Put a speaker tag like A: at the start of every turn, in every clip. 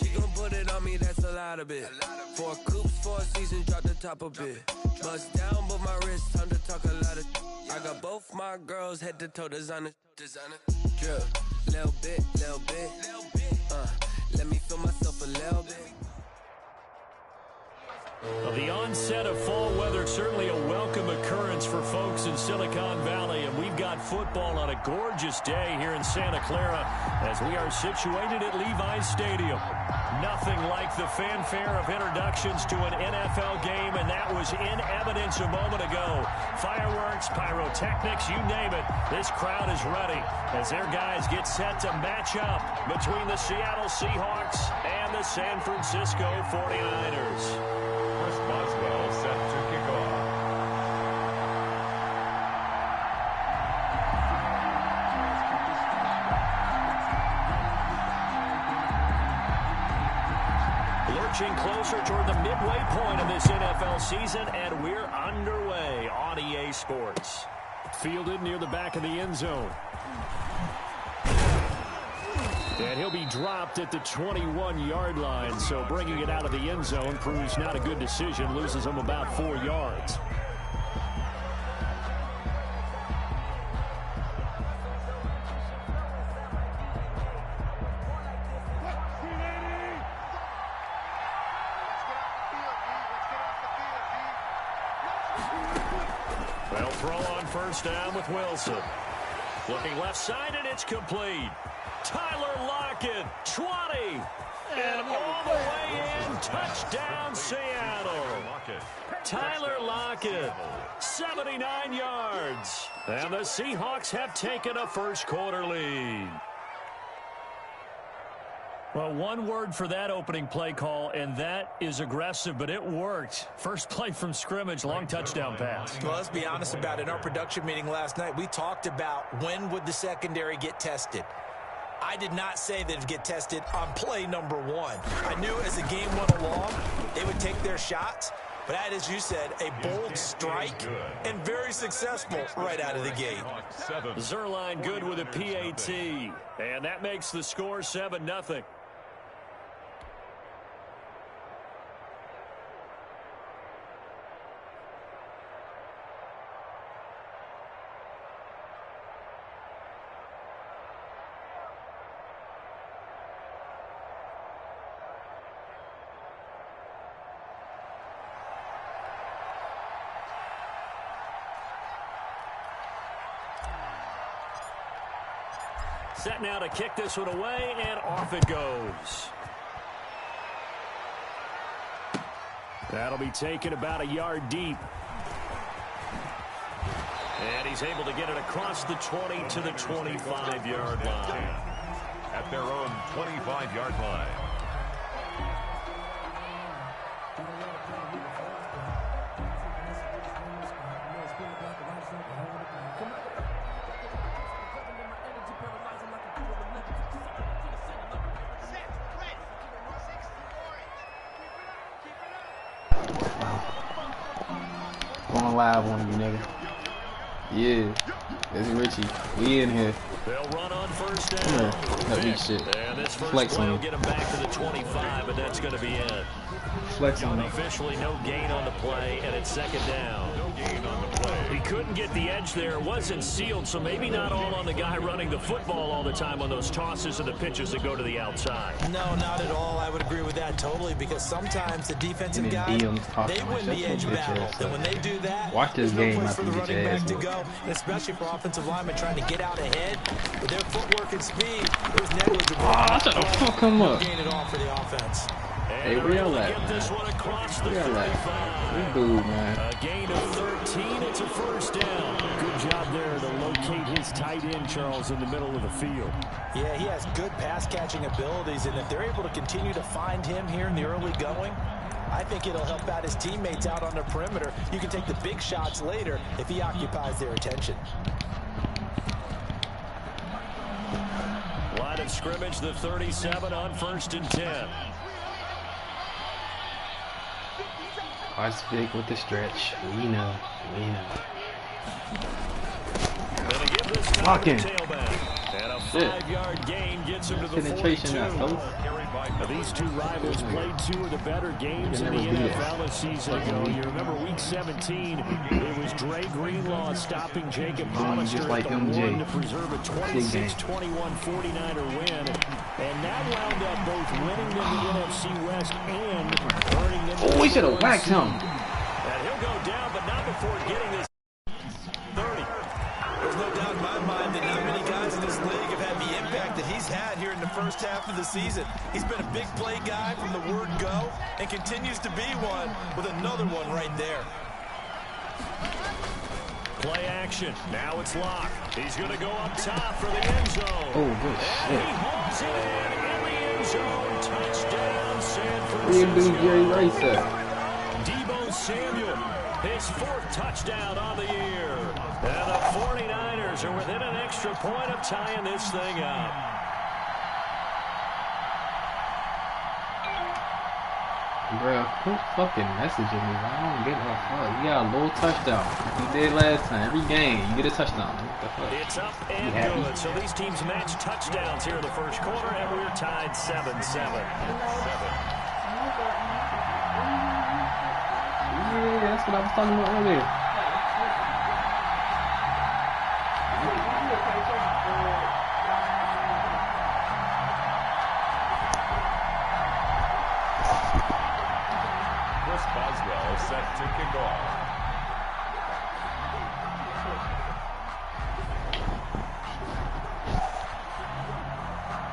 A: She gon' put it on me, that's a lot of it. 4 coops, 4 seasons, drop the top a bit. Bust down, but my wrist, time to talk a lot of. I got both my girls head to toe designer. Drip, little bit. Let me feel myself a little bit.
B: Well, the onset of fall weather, certainly a welcome occurrence for folks in Silicon Valley, and we've got football on a gorgeous day here in Santa Clara as we are situated at Levi's Stadium. Nothing like the fanfare of introductions to an NFL game, and that was in evidence a moment ago. Fireworks, pyrotechnics, you name it. This crowd is ready as their guys get set to match up between the Seattle Seahawks and the San Francisco 49ers.
C: Chris Boswell set to kick off.
B: Lurching closer toward the midway point of this NFL season, and we're underway on EA Sports. Fielded near the back of the end zone. And he'll be dropped at the 21-yard line, so bringing it out of the end zone proves not a good decision, loses him about 4 yards. Well, throw on first down with Wilson. Looking left side, and it's complete. Tyler Lockett, 20, and all the way in, touchdown Seattle. Tyler Lockett, 79 yards, and the Seahawks have taken a first-quarter lead. Well, one word for that opening play call, and that is aggressive, but it worked. First play from scrimmage, long touchdown pass.
D: Well, let's be honest about it. In our production meeting last night, we talked about when would the secondary get tested. I did not say that it would get tested on play number 1. I knew as the game went along, they would take their shots. But that, as you said, a bold strike and very successful right out of the gate.
B: Zerline good with a PAT, and that makes the score 7-0. Set now to kick this one away, and off it goes. That'll be taken about a yard deep. And he's able to get it across the 20 to the 25-yard line.
C: At their own 25-yard line.
E: Going live on you, nigga. Yeah, it's Richie. We in here.
B: They'll run on first down.
E: That weak shit.
B: And this first
E: Flex
B: play
E: on
B: will
E: him.
B: get him back to the 25, but that's going to be it.
E: Flex on him.
B: Officially no gain on the play, and it's second down.
C: No gain on the play.
B: He couldn't get the edge there. It wasn't sealed, so maybe not all on the guy running the football all the time on those tosses and the pitches that go to the outside.
D: No, not at all. I would agree with that totally, because sometimes the defensive guys, they win the edge battle. And when they do that,
E: watch this
D: there's no
E: game
D: place
E: after
D: for the
E: you
D: running
E: get
D: back to
E: your
D: go, and especially for offensive linemen trying to get out ahead. With their footwork and speed, it was negligible.
E: I thought the fuck come up.
D: Gain it all for the offense.
E: Hey, where y'all at, man?
B: This one across the
E: Where y'all at? We boo, man.
B: A gain of 13. It's a first down. Good job there to locate his tight end, Charles, in the middle of the field.
D: Yeah, he has good pass-catching abilities, and if they're able to continue to find him here in the early going, I think it'll help out his teammates out on the perimeter. You can take the big shots later if he occupies their attention.
B: Line of scrimmage, the 37 on 1st and 10.
E: Watch Vic with the stretch. We know. We know.
B: Gonna give this time
E: Blocking.
B: to the tailback. And a 5-yard gain gets him to the 42. Now, these two rivals played two of the better games in the NFL a season ago. You remember Week 17, it was Dre Greenlaw stopping Jacob Hollister at the 1 to preserve a 26-21 49er win. And that wound up both winning them the NFC West and earning them the
E: we should have whacked him.
B: And he'll go down, but not before getting this 30.
D: There's no doubt in my mind that not many guys in this league have had the impact that he's had here in the first half of the season. He's been a big play guy from the word go and continues to be one with another one right there.
B: Play action. Now it's Locke. He's going to go up top for the end zone.
E: Oh, good
B: And he
E: shit.
B: hauls it in the end zone. Touchdown, San
E: What you do,
B: Francisco.
E: Jerry Rice at?
B: Deebo Samuel, his 4th touchdown on the year. And the 49ers are within an extra point of tying this thing up.
E: Bro, who fucking messaging me? I don't get no fuck. You got a little touchdown. You did last time. Every game, you get a touchdown. What the fuck?
B: It's up and good. So these teams match touchdowns here in the first quarter, and we're tied 7-7.
E: Yeah, that's what I was talking about earlier.
C: Chris Boswell set to kick off.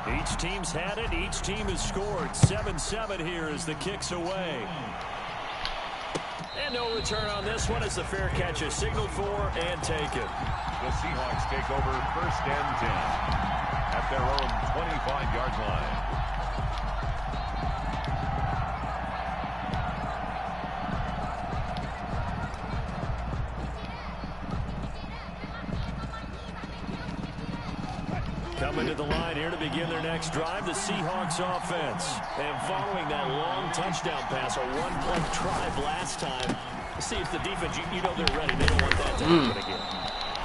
B: Each team's had it. Each team has scored. 7-7 here as the kick's away. And no return on this one as the fair catch is signaled for and taken.
C: The Seahawks take over 1st and 10 at their own 25-yard line.
B: Coming to the line here to begin their next drive, the Seahawks offense. And following that long touchdown pass, a one-play drive last time. See if the defense, you know they're ready. They don't want that to happen again.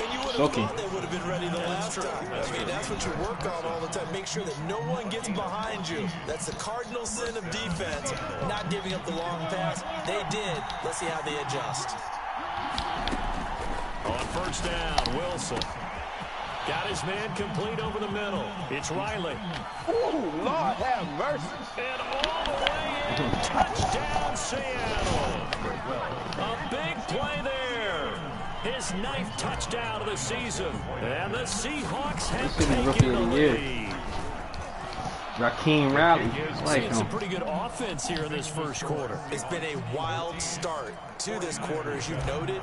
D: And you would have thought they would have been ready the last time. I mean, that's what you work on all the time. Make sure that no one gets behind you. That's the cardinal sin of defense, not giving up the long pass. They did. Let's see how they adjust.
B: On 1st down, Wilson. Got his man complete over the middle. It's Riley.
F: Oh, Lord have mercy.
B: And all the way in. Touchdown, Seattle. A big play there. His 9th touchdown of the season. And the Seahawks have taken the lead.
E: Raheem Rally. Like
B: It's a pretty good offense here in this first quarter.
D: It's been a wild start to this quarter, as you've noted.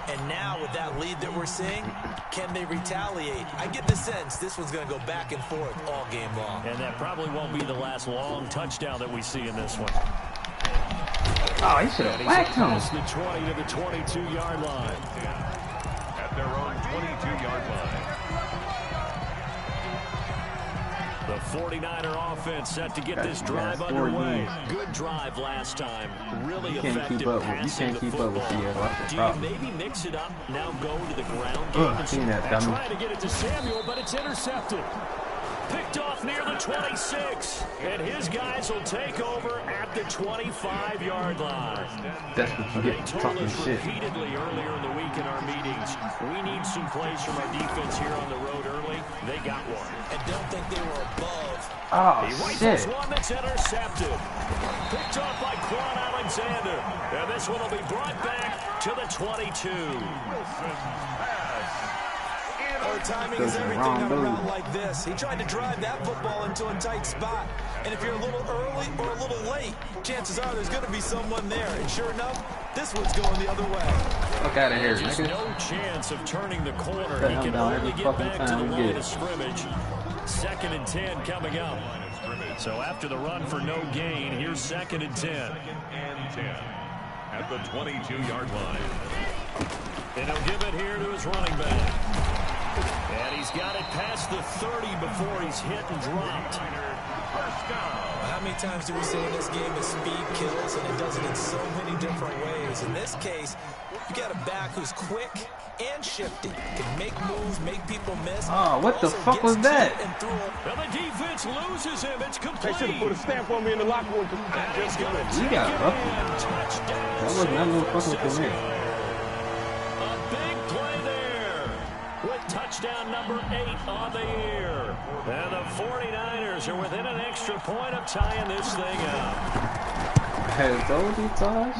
D: And now with that lead that we're seeing, can they retaliate? I get the sense this one's going to go back and forth all game long.
B: And that probably won't be the last long touchdown that we see in this one.
E: Oh, he should have whacked him.
B: Past the 20 to the 22-yard line.
C: At their own 22-yard line.
B: The 49er offense set to get this drive underway. Good drive last time. Really effective passing the football. Do you maybe mix it up, now go to the ground game and try to get it to Samuel, but it's intercepted. Picked off near the 26. And his guys will take over at the 25-yard line.
E: That's what you get talking shit.
B: Repeatedly earlier in the week in our meetings, we need some plays from our defense here on the road early. They got one.
D: And don't think they were above.
E: Oh,
B: He
E: shit.
B: rifles one that's intercepted. Picked off by Quan Alexander. And this one will be brought back to the 22.
D: Timing is everything on a route like this. He tried to drive that football into a tight spot. And if you're a little early or a little late, chances are there's going to be someone there. And sure enough, this one's going the other way.
E: Fuck out of here,
B: Just
E: nigga.
B: no chance of turning the corner. He
E: Him
B: can
E: down
B: only
E: every
B: get
E: fucking
B: back to the
E: time we
B: line
E: get.
B: of scrimmage. 2nd and 10 coming up. So after the run for no gain, here's 2nd and 10.
C: And 10 at the 22-yard line.
B: And he'll give it here to his running back. And he's got it past the 30 before he's hit and dropped.
D: How many many times do we say in this game that speed kills, and it does it in so many different ways. In this case, you got a back who's quick and shifty, can make moves, make people miss.
E: Oh, what the fuck was that?
B: Well, the defense loses him. It's complete.
F: They should have put a stamp on me in the locker room.
B: He's going to
E: You got lucky. That was not no fucking commit.
B: A big play there with touchdown number 8 on the year. And the 49ers are within an extra point of tying this thing up.
E: Has told you, Tosh?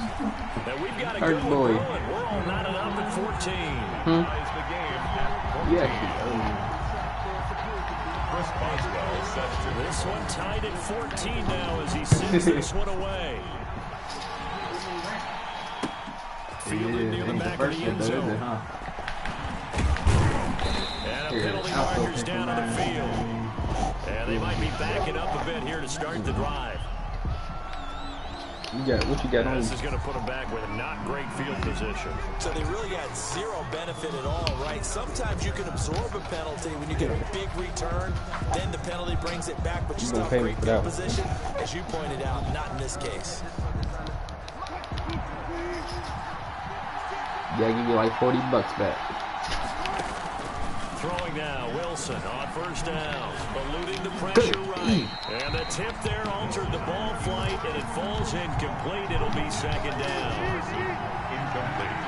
B: And we've got a
E: Hurt
B: good
E: boy.
B: one. We're all knotted up at 14.
E: Yeah,
B: This one tied at 14 now as he sends this one away. Fielded near the back of the end zone. And a penalty marker's down on the field. And they might be backing up a bit here to start the drive.
E: What you got on?
B: This is going to put them back with a not great field position.
D: So they really got zero benefit at all, right? Sometimes you can absorb a penalty when you get a big return. Then the penalty brings it back, but you still have great field position. As you pointed out, not in this case.
E: Yeah, give you like $40 back.
B: Throwing now, Wilson on first down, eluding the pressure right. And the tip there altered the ball flight, and it falls incomplete. It'll be second down.
C: Incomplete.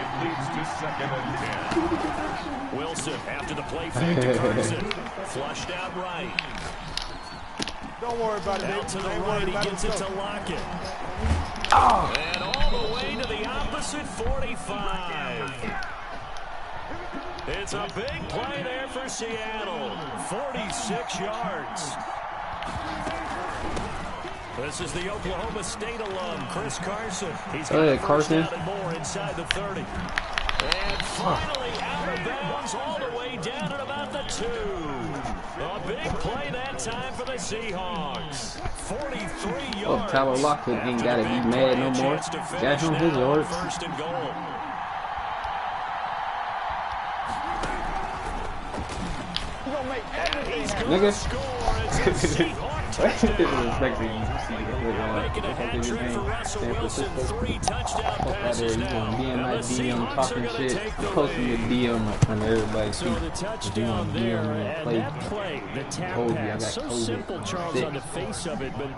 C: It leads to 2nd and 10.
B: Wilson after the play fake to Carson. Flushed out right.
F: Don't worry about it.
B: Out to the right, he gets it to Lockett.
E: Oh.
B: And all the way to the opposite 45. It's a big play there for Seattle. 46 yards. This is the Oklahoma State alum, Chris Carson. He's got a first down and more inside the 30. And finally out of bounds all the way down at about the 2. A big play that time for the Seahawks. 43 yards.
E: Oh, Tyler Lockett ain't got to be mad no more. Got him his yards.
B: First and goal.
E: Nigga. I didn't expect you to see
B: Making a hat trick for Russell Wilson. 3 touchdown passes now.
E: Me and my DM talking shit. Posting your DM on everybody.
B: So the touchdown there, and that play, the tap pass, so simple, Charles, on the face of it, but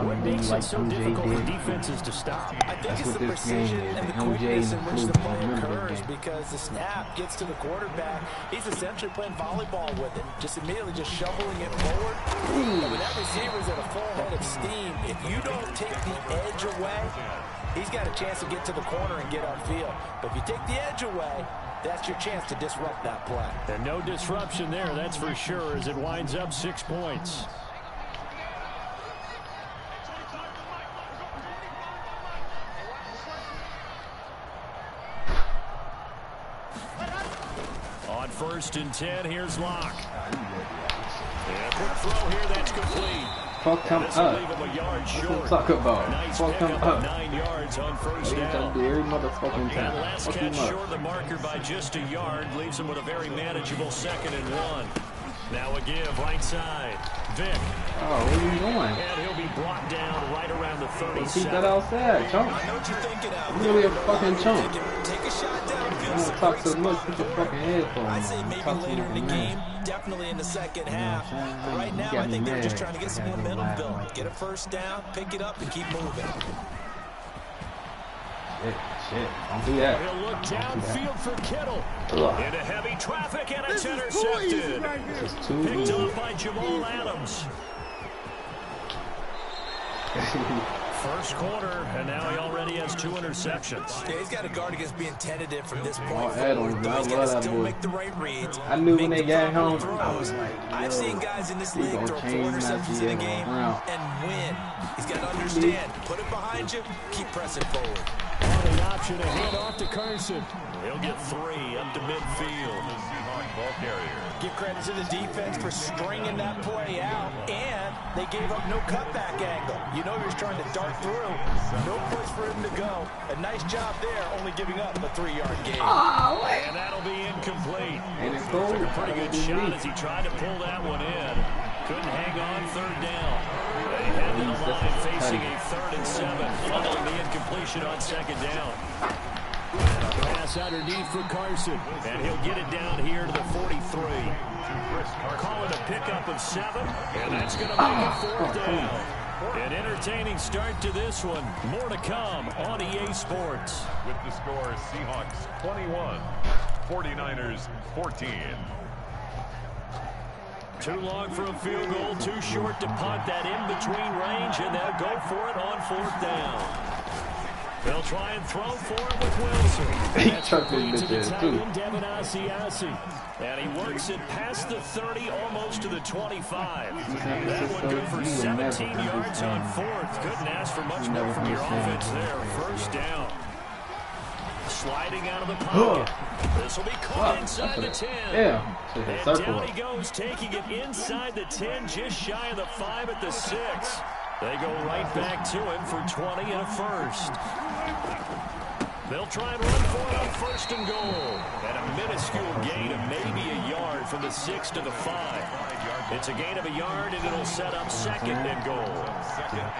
B: what makes it so difficult for defenses to stop?
D: I think it's the precision and the quickness in which the play occurs, because the snap gets to the quarterback. He's essentially playing volleyball with it, just immediately just shoveling it forward. And when that receiver's at a full head of steam, if you don't take the edge away, he's got a chance to get to the corner and get upfield. But if you take the edge away, that's your chance to disrupt that play.
B: And no disruption there, that's for sure, as it winds up 6 points. On 1st and 10, here's Locke. And quick throw here, that's complete.
E: Fuck him up. Let's talk about. Fuck him up.
B: 9 yards on first down.
E: Every motherfucking time.
B: And last
E: Fuck him
B: catch
E: up.
B: short the marker by just a yard, leaves him with a very manageable 2nd and 1. Now a give right side. Vic.
E: Oh, where are you going?
B: And he'll be brought down right around the 37.
E: Keep that outside, chump.
D: I know what you're thinking out
E: You're really a fucking chump.
D: Take a shot downfield.
E: You don't talk so much, put your fucking headphones
D: I'd say
E: on.
D: maybe
E: Talk to
D: later in the
E: your
D: game,
E: man.
D: definitely in the second half. But right now, I think they're just trying to get some momentum built. Get a first down, pick it up, and keep moving.
E: Shit, don't do that.
B: He'll look downfield for Kittle.
E: Ugh.
B: Into heavy traffic, and it's intercepted.
E: This is too
B: Picked
E: easy.
B: up by Jamal Adams. First quarter, and now he already has 2 interceptions.
D: Yeah, he's got to guard against being tentative from this point
E: Oh,
D: forward.
E: Adams,
D: Though
E: I
D: he's got
E: love
D: to
E: that
D: still
E: boy.
D: make the right reads.
E: I knew when
D: make
E: they
D: the
E: got
D: proper
E: home, I was
D: throws.
E: like,
D: I've
E: yo,
D: seen guys in this
E: he
D: league
E: gonna
D: throw 4
E: change my
D: interceptions in a
E: GM
D: game
E: around.
D: and win. He's got to understand. Put it behind you. Keep pressing forward.
B: On the option to hand off to Carson. He'll get 3 up to midfield.
C: Ball carrier.
D: Give credit to the defense for stringing that play out, and they gave up no cutback angle. You know he was trying to dart through. No place for him to go. A nice job there, only giving up a 3-yard gain.
B: And that'll be incomplete.
E: Ain't it cool?
B: Took a pretty good shot as he tried to pull that one in. Couldn't hang on 3rd down. facing a 3rd and 7 following the incompletion on 2nd down. Pass underneath for Carson, and he'll get it down here to the 43. Call it a pickup of 7, and that's going to make it 4th down. An entertaining start to this one. More to come on EA Sports.
C: With the score, Seahawks 21, 49ers 14.
B: Too long for a field goal, too short to punt that in-between range, and they'll go for it on 4th down. They'll try and throw for it with Wilson. That's complete to the tight end, Devin Asiasi. And he works it past the 30, almost to the 25. That one good for 17 yards on 4th. Couldn't ask for much more from your offense there. 1st down. Sliding out of the pocket. This will be caught inside the 10. And down he goes, taking it inside the 10, just shy of the 5 at the 6. They go right back to him for 20 and a 1st. They'll try and run for it on 1st and goal. And a minuscule gain of maybe a yard from the 6 to the 5. It's a gain of a yard, and it'll set up 2nd and goal.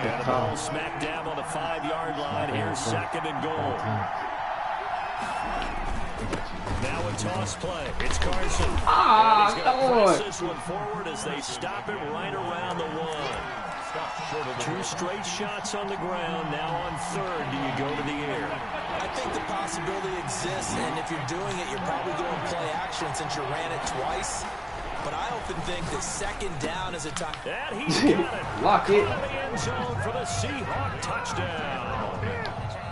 B: And the ball smack dab on the 5-yard line. Here's 2nd and goal. Now a toss play. It's Carson. And he's going to press this one forward as they stop him right around the 1. 2 straight shots on the ground. Now on 3rd, do you go to the air?
D: I think the possibility exists, and if you're doing it, you're probably going play action since you ran it twice. But I often think that 2nd down is a time.
B: And he's got it.
E: Lock it.
B: On the end zone for the Seahawk touchdown.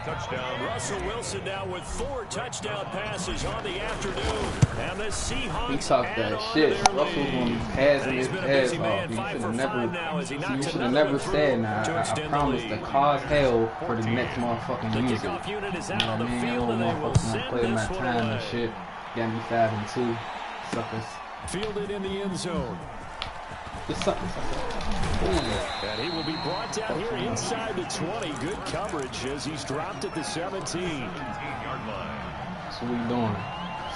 B: Touchdown. Russell Wilson now with 4 touchdown passes on the afternoon. And the Seahawks
E: he talked that shit. Russell's going to be passing his ass off. You should have never said that. I promise to cause hell for the next motherfucking user. You know what I mean? I don't motherfuckers want to play my time and shit. Got me 5 and 2. Suckers.
B: Fielded in the end zone. And he will be brought down here inside the 20. Good coverage as he's dropped at the 17.
C: 18-yard line.
E: That's what we doing.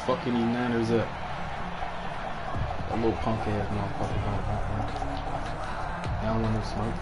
E: Fucking these Niners up. That little punk ass motherfucker. Y'all want no smoke.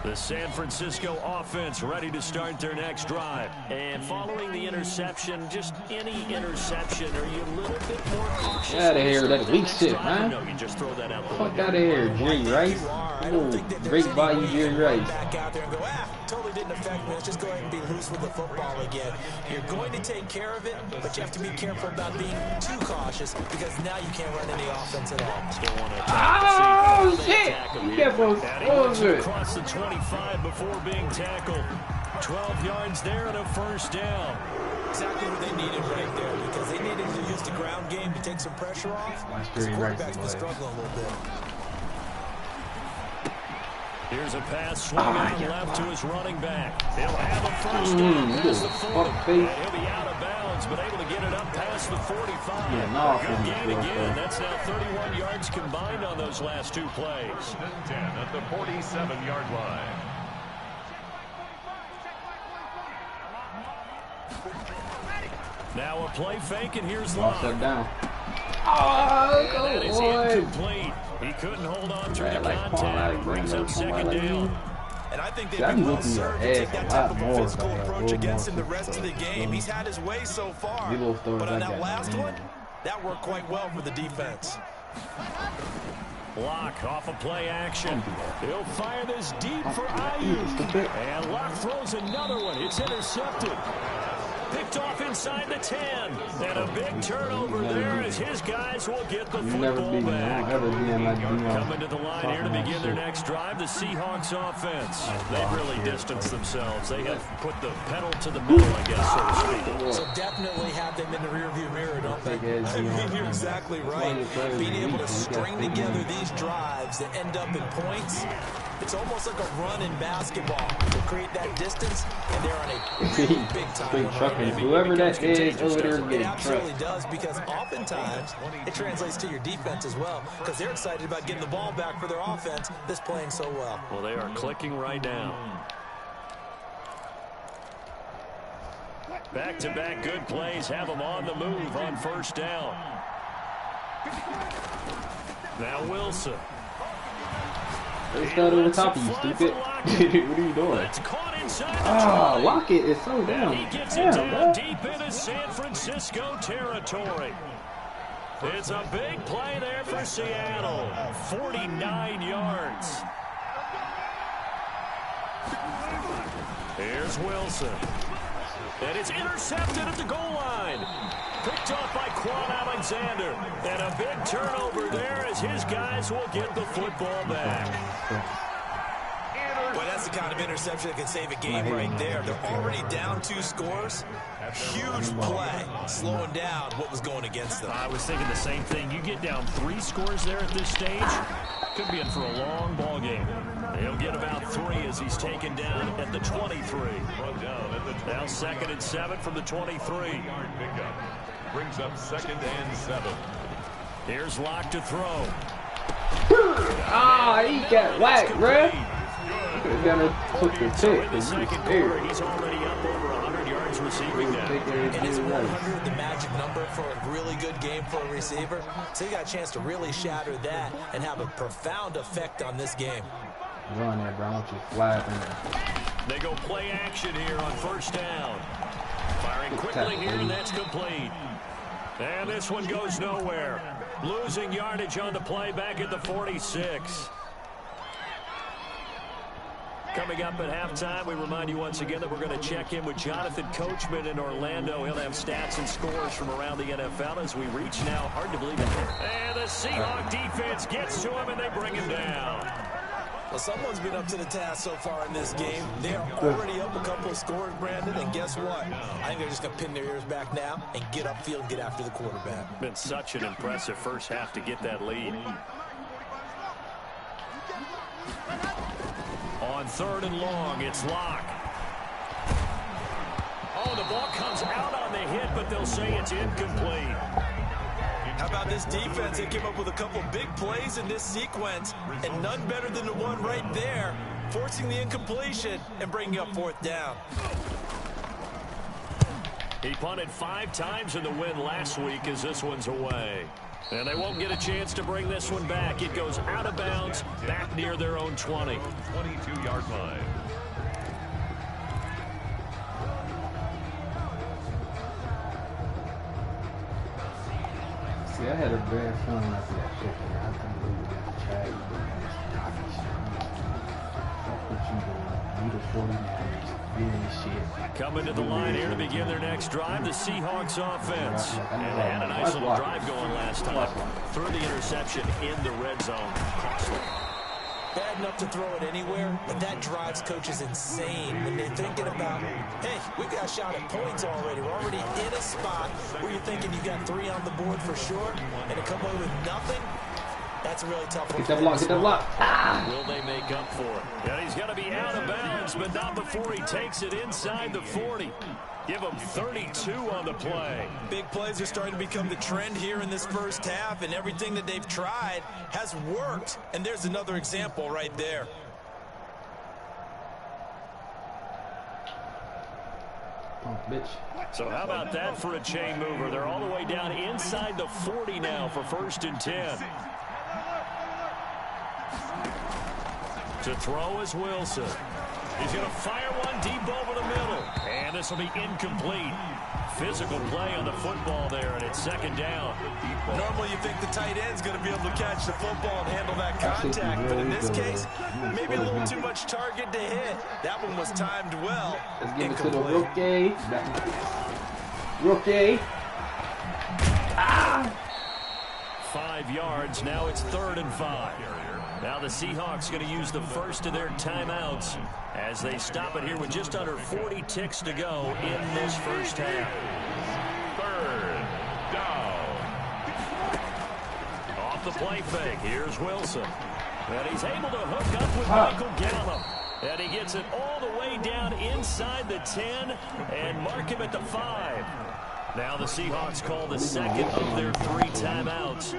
B: The San Francisco offense ready to start their next drive. And following the interception, just any interception, are you a little bit more cautious?
E: Get out of here, that weak shit, man.
B: No, you just throw that out the
E: Fuck out of here, Jerry Rice. Oh, great value, Jerry Rice.
D: Back out there and go, totally didn't affect me. Let's just go ahead and be loose with the football again. You're going to take care of it, but you have to be careful about being too cautious because now you can't run any offense at all.
B: Still want to
E: oh, shit! You get both
B: across the 25 before being tackled. 12 yards there and a 1st down.
D: Exactly what they needed right there because they needed to use the ground game to take some pressure off. The quarterback's been struggling a little bit.
B: Here's a pass swung out left to his running back. He'll have a 1st down past the 40. And he'll be out of bounds, but able to get it up past the 45. Good gain again. That's now 31 yards combined on those last 2 plays.
C: 10 at the 47-yard line.
B: Now a play fake, and here's Locke.
E: Down.
B: That is incomplete. He couldn't hold on to the contact. Brings up 2nd down.
D: And I think they'd be well served to take that type of a physical approach against him the rest of the game. He's had his way so far. But on that last one, that worked quite well for the defense.
B: Locke off a play action. He'll fire this deep for Ayuk. And Locke throws another one. It's intercepted. Picked off inside the 10. And a big turnover there as his guys will get the football back. Coming to the line here to begin their next drive, the Seahawks offense. They've really distanced themselves. They have put the pedal to the metal, I guess, so to speak.
D: So definitely have them in the rearview mirror, don't they? I mean, you're exactly right. Being able to string together these drives that end up in points, it's almost like a run in basketball to create that distance, and they're on a big time run.
E: Whoever that is over there
D: It absolutely does, because oftentimes it translates to your defense as well, because they're excited about getting the ball back for their offense that's playing so well.
B: Well, they are clicking right now. Back-to-back good plays have them on the move on 1st down. Now Wilson.
E: They stand over top of you, stupid. What are you doing? Ah, Lockett is so down.
B: He gets it down deep into San Francisco territory. It's a big play there for Seattle. 49 yards. Here's Wilson. And it's intercepted at the goal line. Picked off by Quan Alexander. And a big turnover there as his guys will get the football back.
D: Well, that's the kind of interception that can save a game right there. They're already down 2 scores. Huge play, slowing down what was going against them.
B: I was thinking the same thing. You get down 3 scores there at this stage, could be in for a long ball game. He'll get about 3 as he's taken down at the 23. Now 2nd and 7 from the 23.
C: Brings up 2nd and 7.
B: Here's Locke to throw.
E: Ah, he got whacked, bruh. Could have done it, took the
B: So in the second quarter, he's already up over 100 yards receiving now.
D: And is 100 the magic number for a really good game for a receiver? So you got a chance to really shatter that and have a profound effect on this game.
E: Run there, bro. I want you to fly up in there.
B: They go play action here on 1st down. Firing quickly here, and that's complete. And this one goes nowhere. Losing yardage on the play back at the 46. Coming up at halftime, we remind you once again that we're going to check in with Jonathan Coachman in Orlando. He'll have stats and scores from around the NFL as we reach now. Hard to believe it. And the Seahawks defense gets to him, and they bring him down.
D: Well, someone's been up to the task so far in this game. They're already up a couple of scores, Brandon, and guess what? I think they're just going to pin their ears back now and get upfield and get after the quarterback.
B: Been such an impressive first half to get that lead. On 3rd and long, it's Locke. Oh, the ball comes out on the hit, but they'll say it's incomplete.
D: How about this defense? They came up with a couple big plays in this sequence, and none better than the one right there, forcing the incompletion and bringing up 4th down.
B: He punted 5 times in the win last week as this one's away. And they won't get a chance to bring this one back. It goes out of bounds, back near their own 20.
C: 22-yard line.
E: See, I had a bad feeling after that shit. I couldn't believe it was Chad. That's what you doing. You the 49ers. You ain't shit.
B: Coming to the line here to begin their next drive, the Seahawks offense. And they had a nice little drive going last time. Threw the interception in the red zone. Costly.
D: Bad enough to throw it anywhere, but that drives coaches insane when they're thinking about, hey, we got a shot at points already. We're already in a spot where you're thinking you got 3 on the board for sure, and to come away with nothing, that's a really tough one.
E: Get that block, get that block. Ah.
B: Will they make up for it? Yeah, he's got to be out of bounds, but not before he takes it inside the 40. Give him 32 on the play.
D: Big plays are starting to become the trend here in this first half, and everything that they've tried has worked. And there's another example right there.
E: Oh, bitch.
B: So how about that for a chain mover? They're all the way down inside the 40 now for 1st and 10. To throw is Wilson. He's going to fire one deep over the middle. And this will be incomplete. Physical play on the football there, and it's 2nd down.
D: Normally you think the tight end's going to be able to catch the football and handle that contact, but in this case, maybe a little too much target to hit. That one was timed well.
E: Let's give it to the rookie. Rookie. Ah!
B: 5 yards. Now it's 3rd and 5. Now the Seahawks going to use the first of their timeouts as they stop it here with just under 40 ticks to go in this first half.
C: 3rd down.
B: Off the play fake. Here's Wilson. And he's able to hook up with Michael Gallup. And he gets it all the way down inside the 10 and mark him at the 5. Now the Seahawks call the second of their 3 timeouts,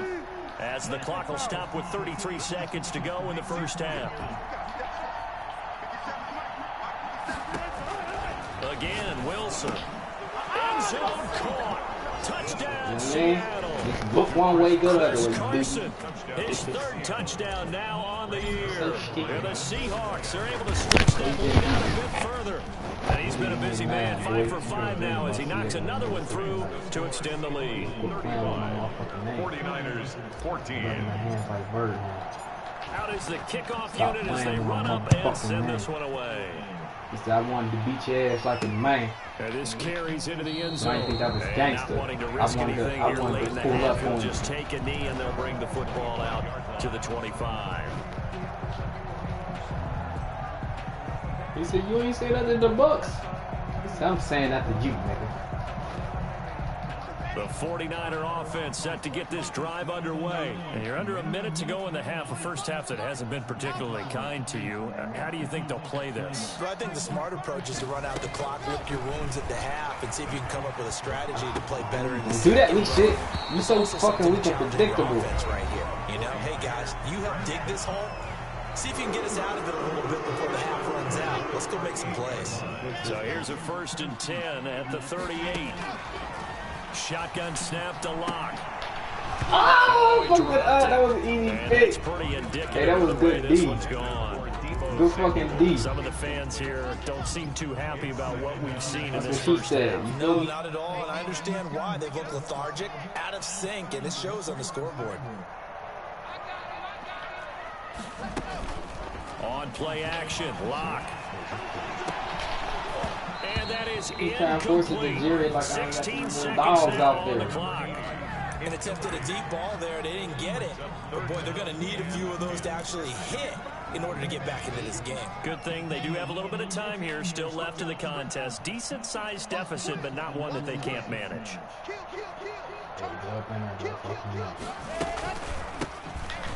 B: as the clock will stop with 33 seconds to go in the first half. Again, Wilson. End zone caught. Touchdown, Seattle.
E: Look one way, go the other way.
B: Carson, his third touchdown now on the year. And the Seahawks are able to stretch that lead out a bit further. And he's been a busy man, 5 for 5 now as he knocks another one through to extend the lead.
C: 49ers 14.
B: Out is the kickoff unit as they run up and send this one away.
E: I wanted to beat your ass like a man.
B: And this carries into the end zone.
E: I didn't think that was gangster.
B: Not wanting to risk anything here late in the
E: pull
B: half.
E: up
B: He'll
E: on
B: just take a knee and they'll bring the football out to the 25.
E: He said, you ain't say nothing to the Bucks. He said, I'm saying that to you, nigga.
B: The 49er offense set to get this drive underway. And you're under a minute to go in the half, a first half that hasn't been particularly kind to you. How do you think they'll play this?
D: Well, I think the smart approach is to run out the clock, lick your wounds at the half, and see if you can come up with a strategy to play better in the
E: do that weak shit. You so fucking weak and predictable.
D: Right here. You know, hey guys, you help dig this hole. See if you can get us out of it a little bit before the half runs out. Let's go make some plays.
B: So here's a 1st and 10 at the 38. Shotgun snap to Lock.
E: Oh, fucking, that was an easy pick.
B: Pretty indicative.
E: Hey, that was good D. Good fucking D.
B: Some of the fans here don't seem too happy about what we've seen in this
E: first
B: first half.
D: No, not at all, and I understand why. They look lethargic, out of sync, and it shows on the scoreboard.
B: On play action, Lock. And that is incomplete. 16 seconds now on the clock.
D: And attempted a deep ball there. They didn't get it. But, boy, they're going to need a few of those to actually hit in order to get back into this game.
B: Good thing they do have a little bit of time here still left in the contest. Decent-sized deficit, but not one that they can't manage.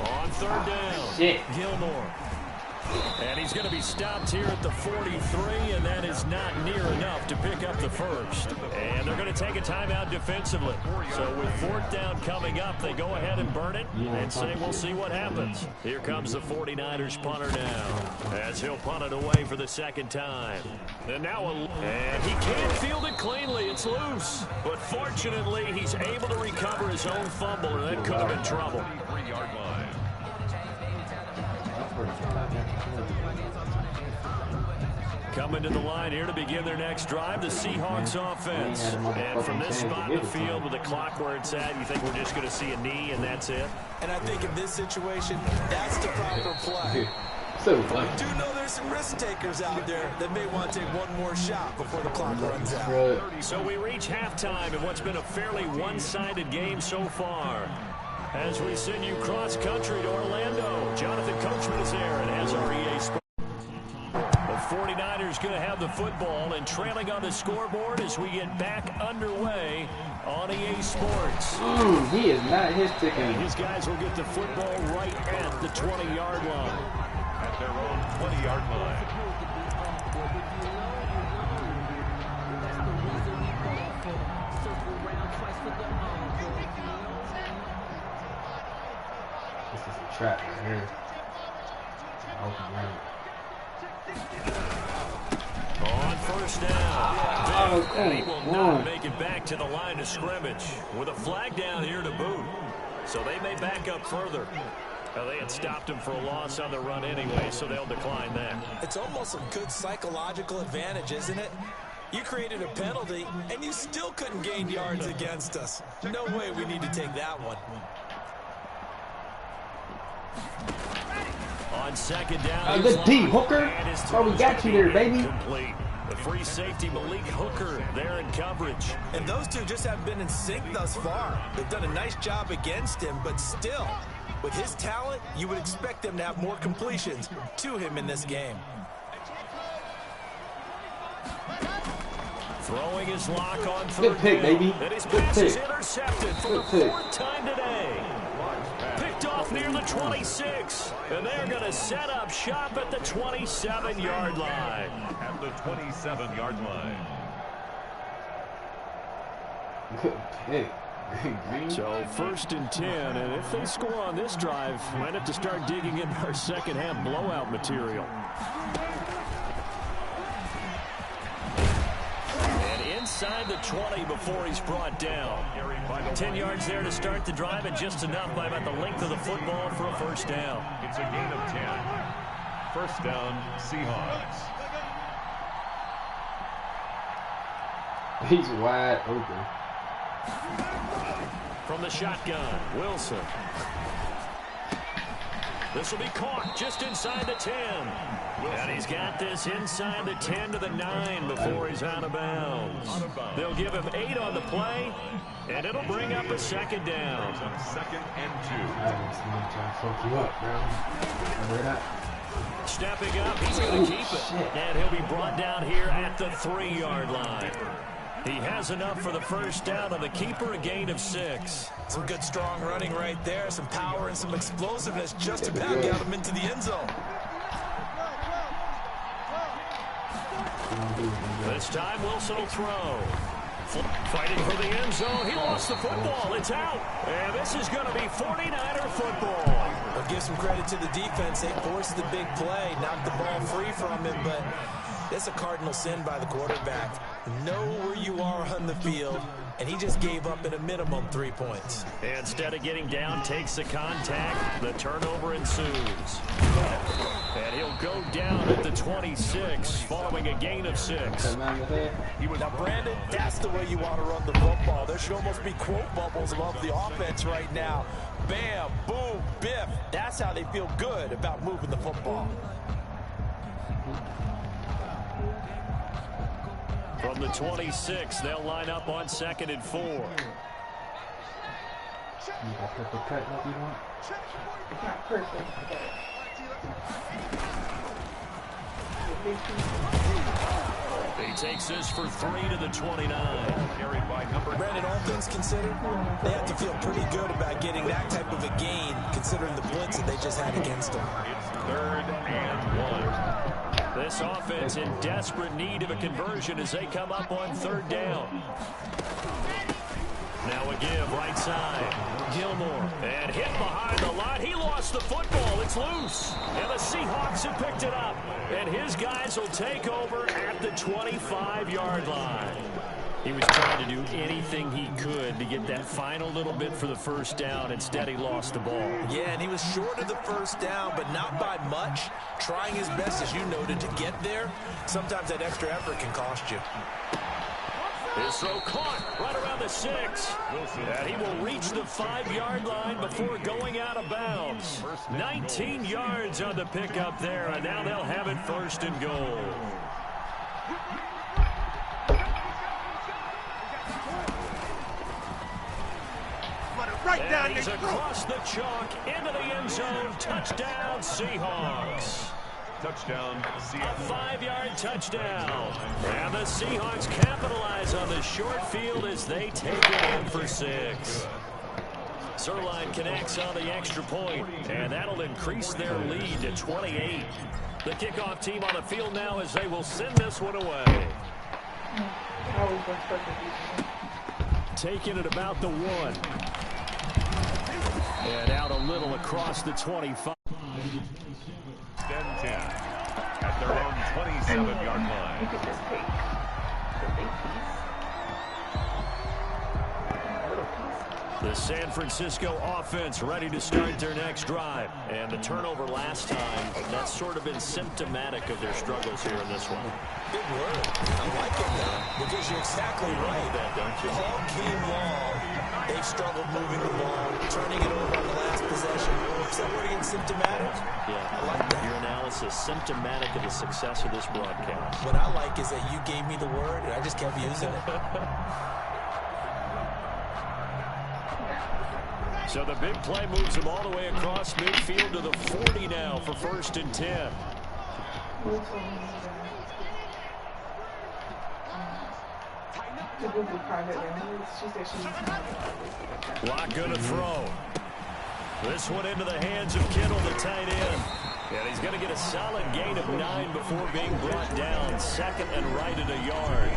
B: On 3rd down, Gilmore. And he's going to be stopped here at the 43, and that is not near enough to pick up the first. And they're going to take a timeout defensively. So with 4th down coming up, they go ahead and burn it and say we'll see what happens. Here comes the 49ers punter now as he'll punt it away for the 2nd time. And now, and he can't field it cleanly. It's loose. But fortunately, he's able to recover his own fumble, and that could have been trouble.
C: 3-yard line.
B: Coming to the line here to begin their next drive, the Seahawks offense. And from this spot in the field with the clock where it's at, you think we're just going to see a knee and that's it?
D: And I think in this situation, that's the proper play.
E: So
D: I do know there's some risk takers out there that may want to take one more shot before the clock runs out.
B: So we reach halftime in what's been a fairly one-sided game so far. As we send you cross-country to Orlando, Jonathan Coachman is there and has our EA Sports. The 49ers going to have the football and trailing on the scoreboard as we get back underway on EA Sports.
E: He is not his ticket.
B: His guys will get the football right at the 20-yard line.
C: At their own 20-yard line.
E: This is a trap right here. Open round.
B: On 1st down,
E: He
B: will not make it back to the line of scrimmage with a flag down here to boot. So they may back up further. Now, they had stopped him for a loss on the run anyway, so they'll decline that.
D: It's almost a good psychological advantage, isn't it? You created a penalty, and you still couldn't gain yards against us. No way we need to take that one.
B: On 2nd down,
E: good D, Hooker. Oh, we got you there, baby.
B: Complete. The free safety, Malik Hooker, there in coverage.
D: And those two just haven't been in sync thus far. They've done a nice job against him, but still, with his talent, you would expect them to have more completions to him in this game.
B: Throwing his Lock on 3rd
E: Good pick,
B: down.
E: baby.
B: And his
E: Good
B: pass
E: pick.
B: is intercepted for the 4th time today. Picked off near the 26. And they're going to set up shop at the 27-yard line.
C: At the 27-yard line.
E: Good pick.
B: So 1st and 10, and if they score on this drive, might have to start digging into our second half blowout material. And inside the 20 before he's brought down. 10 yards there to start the drive, and just enough by about the length of the football for a first down.
C: It's a gain of 10. First down, Seahawks.
E: He's wide open.
B: From the shotgun, Wilson. This will be caught just inside the 10. And he's got this inside the 10 to the 9 before he's out of bounds. They'll give him 8 on the play, and it'll bring up a second down.
C: Second and 2.
E: I'm trying to fuck you up, bro. Remember that?
B: Stepping up, he's going to keep it. And he'll be brought down here at the 3-yard line. He has enough for the first down on the keeper, a gain of 6.
D: Some good strong running right there, some power and some explosiveness just about got him into the end zone.
B: This time Wilson will throw. Fighting for the end zone. He lost the football. It's out. And this is going to be 49er football.
D: I'll give some credit to the defense. They forced the big play, knocked the ball free from him, but it's a cardinal sin by the quarterback. Know where you are on the field, and he just gave up at a minimum 3 points.
B: Instead of getting down, takes the contact. The turnover ensues. And he'll go down at the 26 following a gain of 6.
D: Now, Brandon, that's the way you want to run the football. There should almost be quote bubbles above the offense right now. Bam, boom, biff. That's how they feel good about moving the football.
B: From the 26, they'll line up on 2nd and 4.
E: You got perfect cut like you want?
G: It's not perfect,
B: He takes this for 3 to the 29.
C: Carried by number.
D: Brandon, all things considered, they have to feel pretty good about getting that type of a gain, considering the blitz that they just had against them.
C: It's 3rd and 1.
B: This offense in desperate need of a conversion as they come up on 3rd down. Now a give right side. Gilmore. And hit behind the line. He lost the football. It's loose. And the Seahawks have picked it up. And his guys will take over at the 25-yard line. He was trying to do anything he could to get that final little bit for the first down. Instead, he lost the ball.
D: Yeah, and he was short of the first down, but not by much. Trying his best, as you noted, to get there. Sometimes that extra effort can cost you.
B: His throw caught right around the 6. And he will reach the 5-yard line before going out of bounds. 19 yards on the pickup there, and now they'll have it 1st and goal. And he's across the chalk into the end zone. Touchdown, Seahawks.
C: Touchdown, Seahawks.
B: A 5-yard touchdown. And the Seahawks capitalize on the short field as they take it in for 6. Zerline connects on the extra point, and that'll increase their lead to 28. The kickoff team on the field now as they will send this one away. Taking it about the 1. And out a little across the 25.
C: 10-10 at their own 27-yard line.
G: You could just take the big piece.
B: The San Francisco offense ready to start their next drive. And the turnover last time, that's sort of been symptomatic of their struggles here in this one.
D: Good word. I like it, though, because you're exactly right.
B: That, don't you?
D: All game long, they've struggled moving the ball, turning it over on the last possession. Is that word again, symptomatic?
B: Yeah,
D: I like that.
B: Your analysis, symptomatic of the success of this broadcast.
D: What I like is that you gave me the word, and I just kept using it.
B: So the big play moves them all the way across midfield to the 40 now for 1st and 10. Block going to throw. This one into the hands of Kittle, the tight end. And he's going to get a solid gain of 9 before being brought down. 2nd and right at a yard.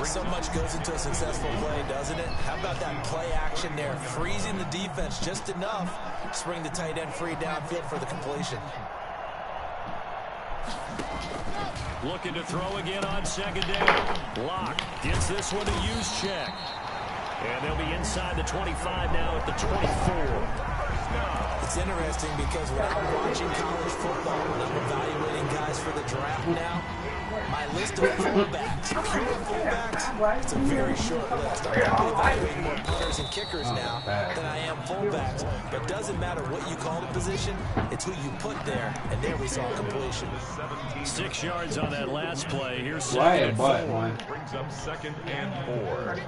D: So much goes into a successful play, doesn't it? How about that play action there? Freezing the defense just enough to bring the tight end free downfield for the completion.
B: Looking to throw again on second down. Locke gets this one to use check. And they'll be inside the 25 now at the 24.
D: It's interesting because when I'm watching college football, when I'm evaluating guys for the draft now, my list of fullbacks, pure fullbacks, it's a very short list. I'm probably evaluating more punters and kickers now than I am fullbacks. But it doesn't matter what you call the position, it's who you put there. And there we saw completion.
B: 6 yards on that last play. Here's second and 4.
C: Brings up 2nd and 4.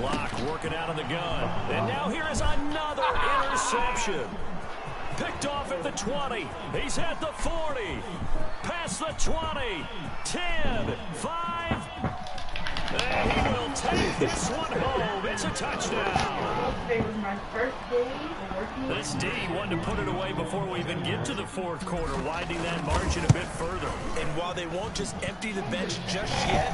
B: Locke working out of the gun. And now here is another interception. Picked off at the 20. He's at the 40. Past the 20. 10. 5. And he will take this one home. It's a touchdown. This D wanted to put it away before we even get to the fourth quarter, widening that margin a bit further.
D: And while they won't just empty the bench just yet,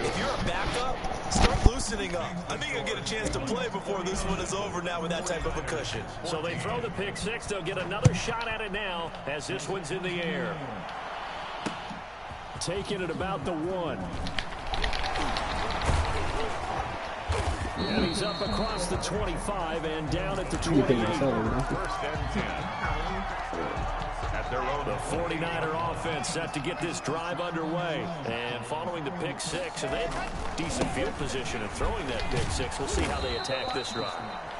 D: if you're a backup, start loosening up. I think you'll get a chance to play before this one is over now with that type of a cushion.
B: So they throw the pick six. They'll get another shot at it now as this one's in the air. Taking it about the 1. And he's up across the 25 and down at the 28.
C: 1st and 10. At their own.
B: The 49er offense set to get this drive underway. And following the pick six, and they have decent field position in throwing that pick six. We'll see how they attack this drive.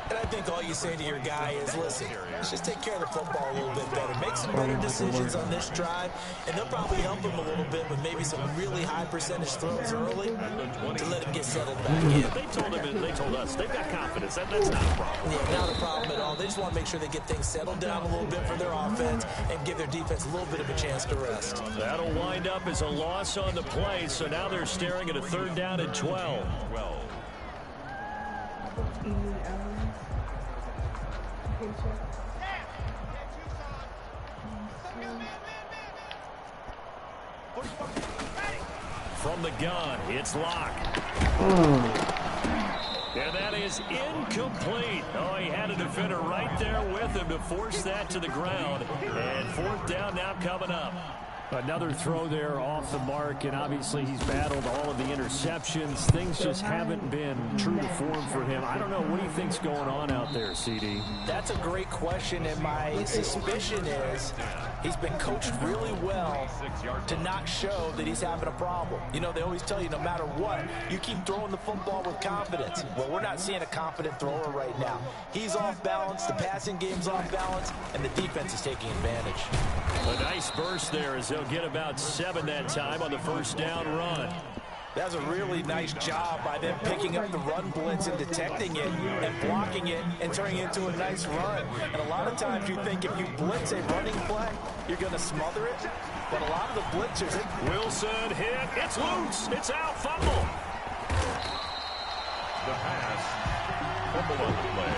D: And I think all you say to your guy is, listen, let's just take care of the football a little bit better. Make some better decisions on this drive, and they'll probably help him a little bit with maybe some really high percentage throws early to let him get settled back in.
B: They told us they've got confidence. That's not a problem.
D: Yeah, not a problem at all. They just want to make sure they get things settled down a little bit for their offense and give their defense a little bit of a chance to rest.
B: That'll wind up as a loss on the play, so now they're staring at a 3rd down and 12. From the gun, it's Locke. And that is incomplete. Oh, he had a defender right there with him to force that to the ground. And 4th down now coming up. Another throw there off the mark, and obviously he's battled all of the interceptions. Things just haven't been true to form for him. I don't know. What do you think's going on out there, CD?
D: That's a great question, and my suspicion is he's been coached really well to not show that he's having a problem. You know, they always tell you no matter what, you keep throwing the football with confidence. Well, we're not seeing a confident thrower right now. He's off balance, the passing game's off balance, and the defense is taking advantage.
B: A nice burst there as they'll get about 7 that time on the 1st down run.
D: That's a really nice job by them picking up the run blitz and detecting it and blocking it and turning it into a nice run. And a lot of times you think if you blitz a running play, you're going to smother it. But a lot of the blitzers...
B: Wilson hit. It's loose. It's out. Fumble.
C: The pass. Fumble on the play.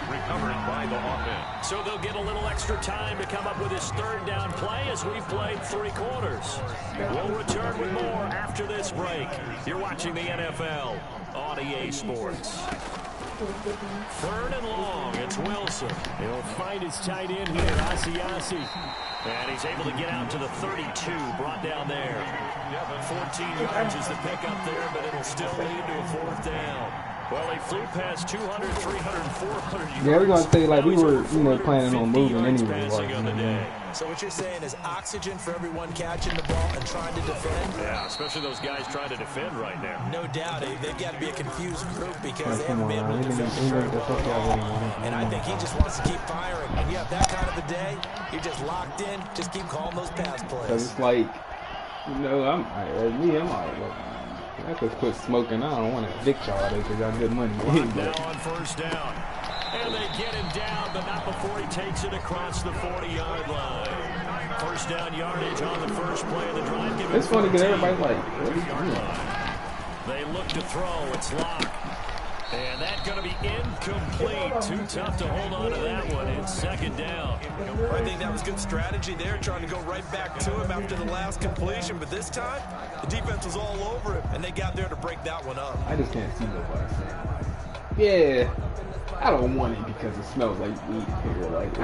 C: Recovered by the offense.
B: So they'll get a little extra time to come up with his 3rd down play as we've played 3 quarters. We'll return with more after this break. You're watching the NFL on EA Sports. 3rd and long. It's Wilson. He'll find his tight end here, Asiasi. And he's able to get out to the 32, brought down there. 14 yards is the pickup there, but it'll still lead to a 4th down. Well, they flew past 200, 300, 400 yards.
E: Yeah, we're going to say, like, we were, planning on moving anyway.
D: So what you're saying is oxygen for everyone catching the ball and trying to defend?
B: Yeah, especially those guys trying to defend right now.
D: No doubt. They've got to be a confused group because they haven't been able to defend very well. And I think he just wants to keep firing. When you have that kind of a day, you're just locked in. Just keep calling those pass plays.
E: It's like, I'm like, I could quit smoking. I don't want to addict y'all because y'all good money.
B: Now on 1st down. And they get him down, but not before he takes it across the 40-yard line. 1st down yardage on the first play of the drive.
E: It's funny because everybody's like, what are you doing?
B: They look to throw. It's Locke. And that's going to be incomplete. Too tough to hold on to that one. It's second down.
D: I think that was good strategy there, trying to go right back to him after the last completion. But this time, the defense was all over him, and they got there to break that one up.
E: I just can't see nobody saying, yeah, I don't want it because it smells like weed here. Like,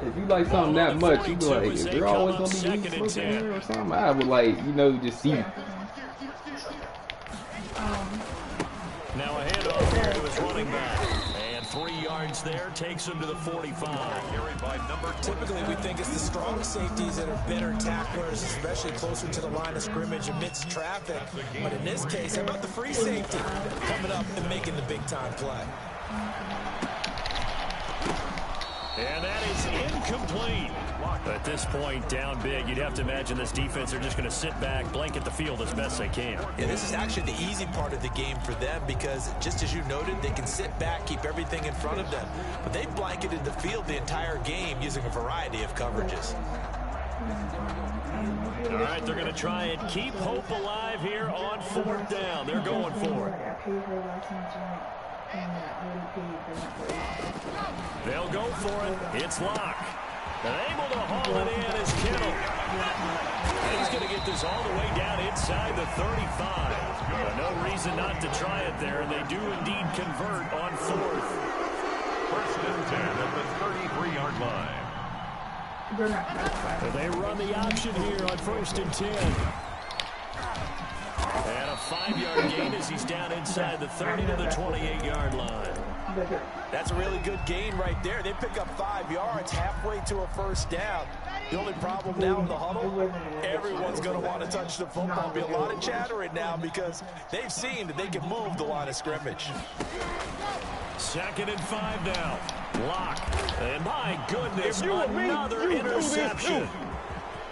E: if you like something that much, you be like, is there always going to be weed smoking here or something? I would like, you know, just see.
B: Now a handoff here to his running back. And 3 yards there takes him to the 45.
D: Typically, we think it's the strong safeties that are better tacklers, especially closer to the line of scrimmage amidst traffic. But in this case, how about the free safety coming up and making the big-time play?
B: And that is incomplete. At this point, down big, you'd have to imagine this defense are just going to sit back, blanket the field as best they can.
D: Yeah, this is actually the easy part of the game for them because, just as you noted, they can sit back, keep everything in front of them. But they've blanketed the field the entire game using a variety of coverages.
B: All right, they're going to try and keep hope alive here on 4th down. They're going for it. They'll go for it. It's Locke. And able to haul it in is Kittle. And he's going to get this all the way down inside the 35. No reason not to try it there, and they do indeed convert on 4th.
C: 1st and 10 at the 33-yard line.
B: And they run the option here on 1st and 10. And a 5-yard gain as he's down inside the 30 to the 28-yard line.
D: That's a really good gain right there. They pick up 5 yards halfway to a 1st down. The only problem now in the huddle, everyone's going to want to touch the football. Be a lot of chattering now because they've seen that they can move the line of scrimmage.
B: 2nd and 5 now. Locke. And my goodness, another interception.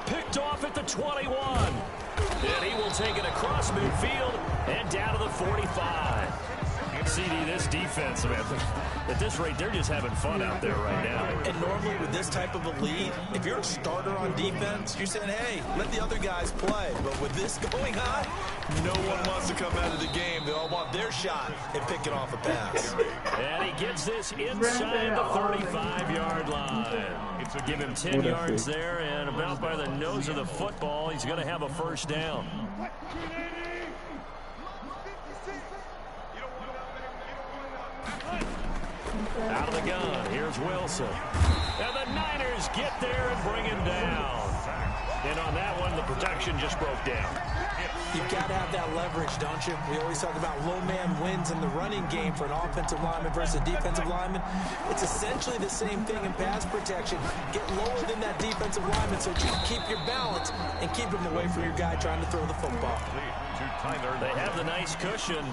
B: Picked off at the 21. And he will take it across midfield and down to the 45. CD, this defense, man, at this rate, they're just having fun out there right now.
D: And normally with this type of a lead, if you're a starter on defense, you're saying, hey, let the other guys play. But with this going on, no one wants to come out of the game. They all want their shot at picking off a pass.
B: And he gets this inside the 35-yard line. Give him 10 yards there, and about by the nose of the football, he's going to have a 1st down. Out of the gun, here's Wilson. And the Niners get there and bring him down. And on that one, the protection just broke down.
D: You've got to have that leverage, don't you? We always talk about low man wins in the running game for an offensive lineman versus a defensive lineman. It's essentially the same thing in pass protection. Get lower than that defensive lineman so you can keep your balance and keep him away from your guy trying to throw the football.
B: They have the nice cushion.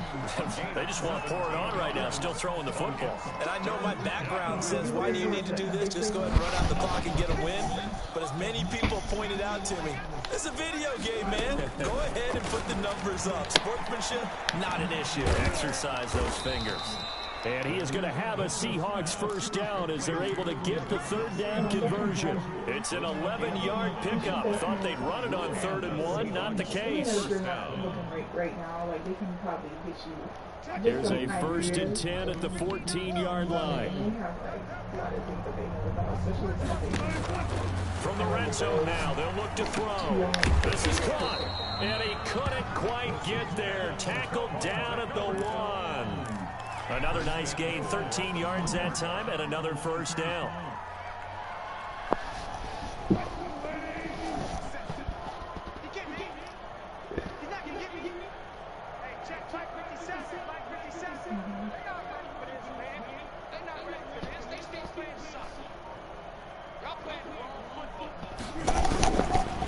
B: They just want to pour it on right now, still throwing the football.
D: And I know my background says, why do you need to do this? Just go ahead and run out the clock and get a win. But as many people pointed out to me, it's a video game, man. Go ahead and put the numbers up. Sportsmanship, not an issue.
B: Exercise those fingers. And he is going to have a Seahawks 1st down as they're able to get the 3rd down conversion. It's an 11-yard pickup. Thought they'd run it on 3rd and 1. Not the case. Here's a 1st and 10 at the 14-yard line. From the red zone now, they'll look to throw. This is caught. And he couldn't quite get there. Tackled down at the 1. Another nice gain, 13 yards that time, and another 1st down.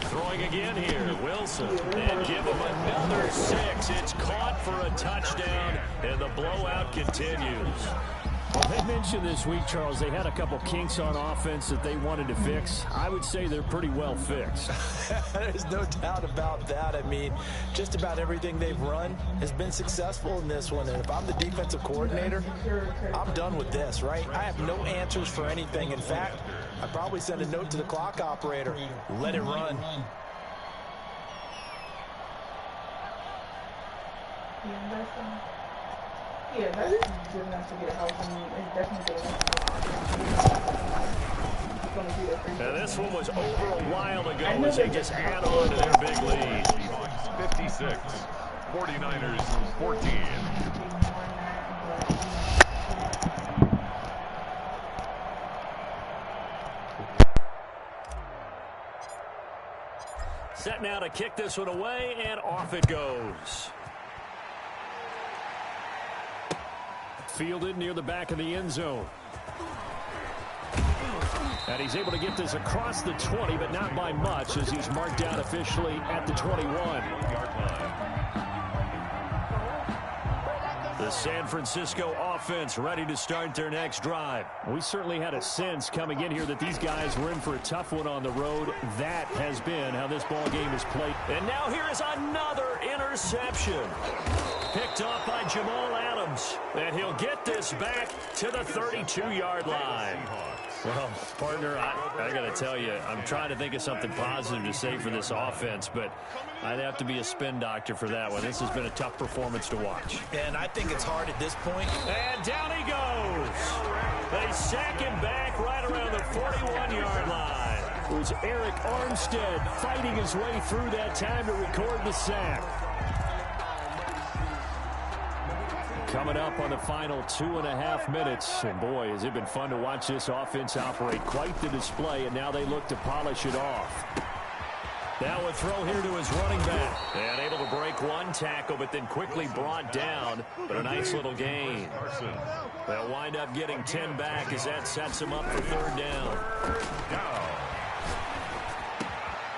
B: Throwing again here, Wilson, and give him another 6. It's caught for a touchdown, and the blowout continues. Well, they mentioned this week, Charles, they had a couple kinks on offense that they wanted to fix. I would say they're pretty well fixed.
D: There's no doubt about that. I mean, just about everything they've run has been successful in this one. And if I'm the defensive coordinator, I'm done with this, right? I have no answers for anything. In fact, I'd probably send a note to the clock operator. Let it run.
G: Yeah, that is good enough to get help, and it's definitely good enough to
B: Now this one was over a while ago as they just add on to their big lead.
C: 56, 49ers 14.
B: Set now to kick this one away, and off it goes. Fielded near the back of the end zone. And he's able to get this across the 20, but not by much, as he's marked out officially at the 21. The San Francisco offense ready to start their next drive. We certainly had a sense coming in here that these guys were in for a tough one on the road. That has been how this ball game is played. And now here is another interception. Picked off by Jamal Adams. And he'll get this back to the 32-yard line. Well, partner, I got to tell you, I'm trying to think of something positive to say for this offense, but I'd have to be a spin doctor for that one. This has been a tough performance to watch.
D: And I think it's hard at this point.
B: And down he goes. They sack him back right around the 41-yard line. It was Eric Armstead fighting his way through that time to record the sack. Coming up on the final 2.5 minutes. And boy, has it been fun to watch this offense operate. Quite the display, and now they look to polish it off. Now a throw here to his running back. And able to break one tackle, but then quickly brought down. But a nice little gain. They'll wind up getting 10 back as that sets him up for third down.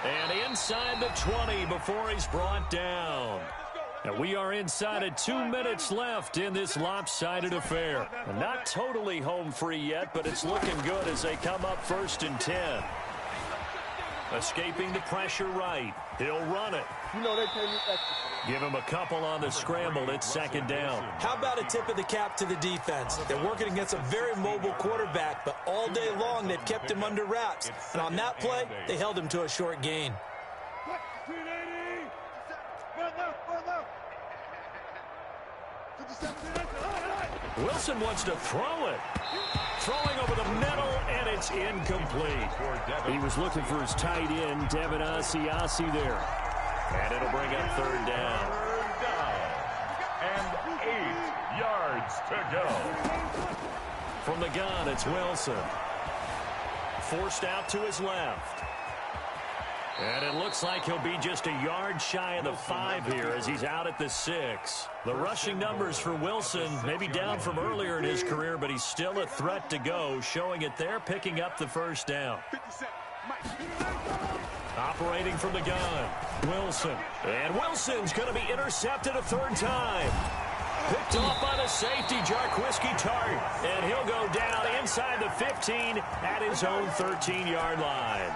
B: And inside the 20 before he's brought down. And we are inside of 2 minutes left in this lopsided affair. And not totally home free yet, but it's looking good as they come up 1st and 10. Escaping the pressure right. He'll run it.
F: You know they pay me extra.
B: Give him a couple on the scramble. It's 2nd down.
D: How about a tip of the cap to the defense? They're working against a very mobile quarterback, but all day long they've kept him under wraps. And on that play, they held him to a short gain.
B: Wilson wants to throw it. Throwing over the middle, and it's incomplete. He was looking for his tight end, Devin Asiasi there. And it'll bring up 3rd down.
C: And 8 yards to go.
B: From the gun, it's Wilson. Forced out to his left. And it looks like he'll be just a yard shy of the 5 here as he's out at the 6. The rushing numbers for Wilson maybe down from earlier in his career, but he's still a threat to go, showing it there, picking up the 1st down. Operating from the gun, Wilson. And Wilson's going to be intercepted a 3rd time. Picked off by the safety, Jarquiski Tart. And he'll go down inside the 15 at his own 13-yard line.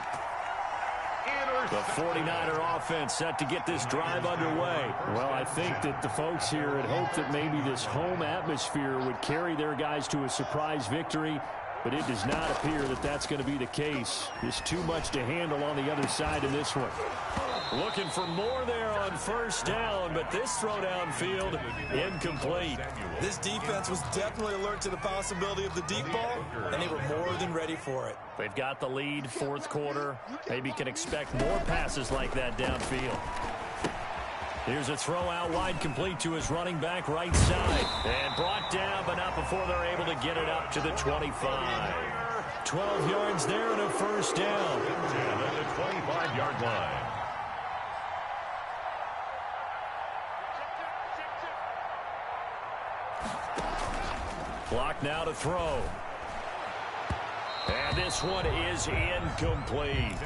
B: The 49er offense set to get this drive underway. Well, I think that the folks here had hoped that maybe this home atmosphere would carry their guys to a surprise victory, but it does not appear that that's going to be the case. There's too much to handle on the other side in this one. Looking for more there on 1st down, but this throw downfield incomplete.
D: This defense was definitely alert to the possibility of the deep ball, and they were more than ready for it.
B: They've got the lead, 4th quarter. Maybe can expect more passes like that downfield. Here's a throw out wide, complete to his running back right side. And brought down, but not before they're able to get it up to the 25. 12 yards there and a 1st down.
C: At the 25-yard line.
B: Clock now to throw. And this one is incomplete.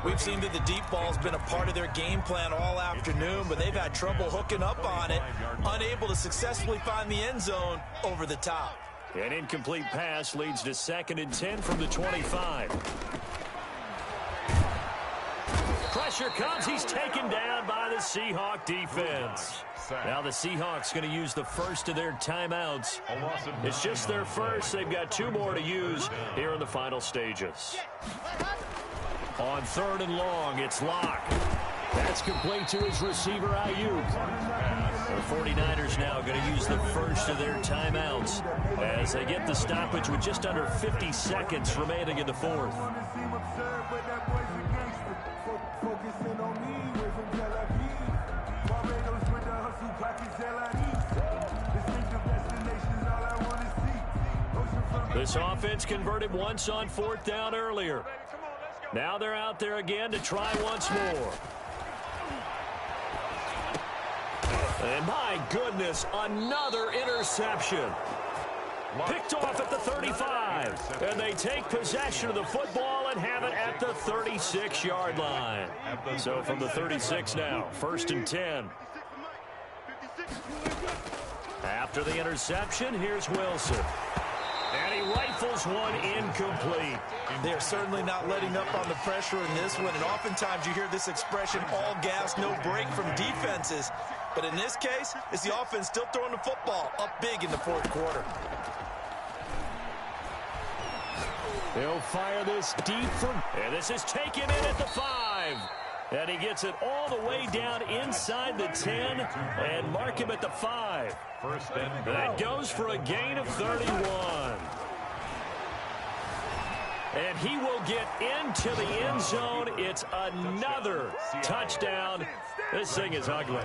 D: We've seen that the deep ball's been a part of their game plan all afternoon, but they've had trouble hooking up on it, unable to successfully find the end zone over the top.
B: An incomplete pass leads to 2nd and 10 from the 25. Pressure comes. He's taken down by the Seahawk defense. Now the Seahawks going to use the first of their timeouts. It's just their first. They've got 2 more to use here in the final stages. On 3rd and long, it's Locke. That's complete to his receiver, Ayuk. The 49ers now going to use the first of their timeouts as they get the stoppage with just under 50 seconds remaining in the fourth. This offense converted once on fourth down earlier. Now they're out there again to try once more. And my goodness, another interception. Picked off at the 35. And they take possession of the football and have it at the 36-yard line. So from the 36 now, 1st and 10. After the interception, here's Wilson. And he rifles one incomplete.
D: They're certainly not letting up on the pressure in this one. And oftentimes you hear this expression, all gas, no break from defenses. But in this case, it's the offense still throwing the football up big in the fourth quarter.
B: He'll fire this deep and this is taken in at the 5. And he gets it all the way down inside the 10 and mark him at the 5.
C: First and goal.
B: That goes for a gain of 31. And he will get into the end zone. It's another touchdown. This thing is ugly.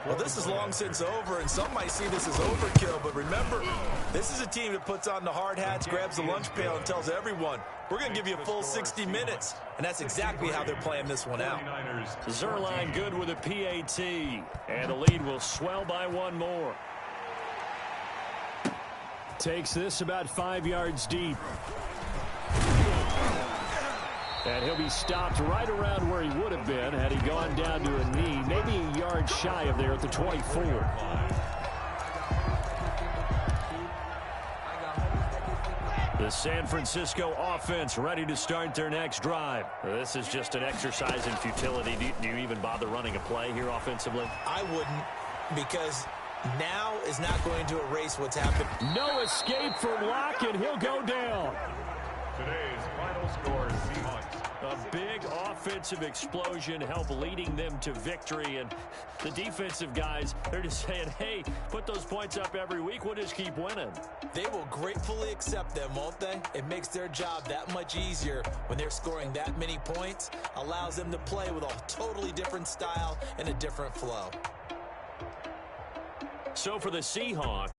D: Well, this is long since over, and some might see this as overkill. But remember, this is a team that puts on the hard hats, grabs the lunch pail, and tells everyone, we're going to give you a full 60 minutes. And that's exactly how they're playing this one out.
B: Zerline good with a PAT. And the lead will swell by one more. Takes this about 5 yards deep. And he'll be stopped right around where he would have been had he gone down to a knee, maybe a yard shy of there at the 24. The San Francisco offense ready to start their next drive. This is just an exercise in futility. Do you even bother running a play here offensively?
D: I wouldn't, because now is not going to erase what's happened.
B: No escape for Locke, and he'll go down.
C: Today's final score, Seahawks.
B: A big offensive explosion helped leading them to victory. And the defensive guys, they're just saying, hey, put those points up every week. We'll just keep winning.
D: They will gratefully accept them, won't they? It makes their job that much easier when they're scoring that many points. Allows them to play with a totally different style and a different flow.
B: So for the Seahawks.